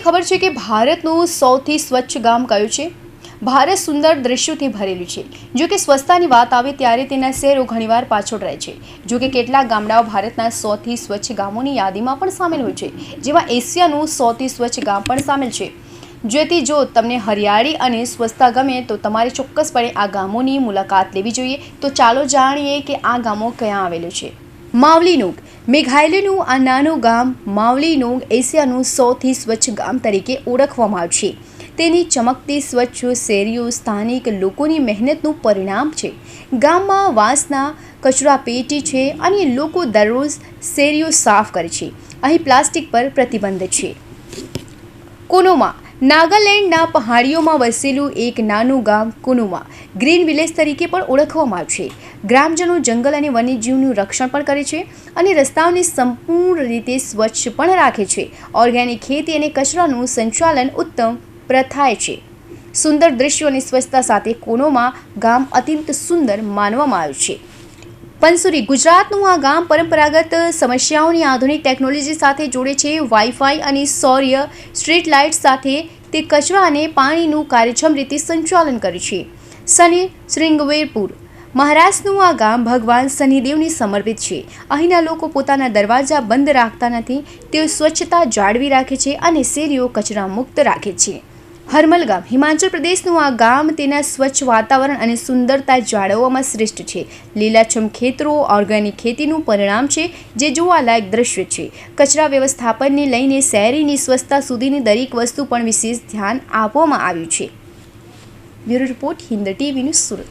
ખબર છે કે ભારતનું સૌથી સ્વચ્છ ગામ કયું છે? ભારત સુંદર દૃશ્યોથી ભરેલું છે. જો કે સ્વચ્છતાની વાત આવે ત્યારે તેના શહેરો ઘણીવાર પાછળ રહે છે. જો કે કેટલાક ગામડાઓ ભારતના સૌથી સ્વચ્છ ગામોની યાદીમાં પણ સામેલ હોય છે, જેમાં એશિયાનું સૌથી સ્વચ્છ ગામ પણ સામેલ છે. જેથી જો તમને હરિયાળી અને સ્વચ્છતા ગમે તો તમારે ચોક્કસપણે આ ગામોની મુલાકાત લેવી જોઈએ. તો ચાલો જાણીએ કે આ ગામો ક્યાં આવેલું છે. માવલીનોંગ. મેઘાલયનું આ નાનું ગામ માવલીનોંગ એશિયાનું સૌથી સ્વચ્છ ગામ તરીકે ઓળખવામાં આવે છે. તેની ચમકતી સ્વચ્છ શેરીઓ સ્થાનિક લોકોની મહેનતનું પરિણામ છે. ગામમાં વાંસના કચરાપેટી છે અને લોકો દરરોજ શેરીઓ સાફ કરે છે. અહીં પ્લાસ્ટિક પર પ્રતિબંધ છે. કોનોમા. નાગાલેન્ડના પહાડીઓમાં વસેલું એક નાનું ગામ કોનોમા ગ્રીન વિલેજ તરીકે પણ ઓળખવામાં આવે છે. ગ્રામજનો જંગલ અને વન્યજીવનું રક્ષણ પણ કરે છે અને રસ્તાઓને સંપૂર્ણ રીતે સ્વચ્છ પણ રાખે છે. ઓર્ગેનિક ખેતી અને કચરાનું સંચાલન ઉત્તમ પ્રથાએ છે. સુંદર દૃશ્યો અને સ્વચ્છતા સાથે કોનોમા ગામ અત્યંત સુંદર માનવામાં આવ્યું છે. પનસુરી. ગુજરાતનું આ ગામ પરંપરાગત સમસ્યાઓની આધુનિક ટેકનોલોજી સાથે જોડે છે. વાઈફાઈ અને સૌર સ્ટ્રીટ લાઇટ સાથે તે કચરા અને પાણીનું કાર્યક્ષમ રીતે સંચાલન કરે છે. શનિ શૃંગવેરપુર. મહારાષ્ટ્રનું આ ગામ ભગવાન શનિદેવને સમર્પિત છે. અહીંના લોકો પોતાના દરવાજા બંધ રાખતા નથી. તેઓ સ્વચ્છતા જાળવી રાખે છે અને શેરીઓ કચરા મુક્ત રાખે છે. હરમલ ગામ. હિમાચલ પ્રદેશનું આ ગામ તેના સ્વચ્છ વાતાવરણ અને સુંદરતા જાળવવામાં શ્રેષ્ઠ છે. લીલાછમ ખેતરો ઓર્ગેનિક ખેતીનું પરિણામ છે, જે જોવાલાયક દ્રશ્ય છે. કચરા વ્યવસ્થાપનને લઈને શહેરીની સ્વચ્છતા સુધીની દરેક વસ્તુ પણ વિશેષ ધ્યાન આપવામાં આવ્યું છે. Bureau report, Hind TV news, Surat.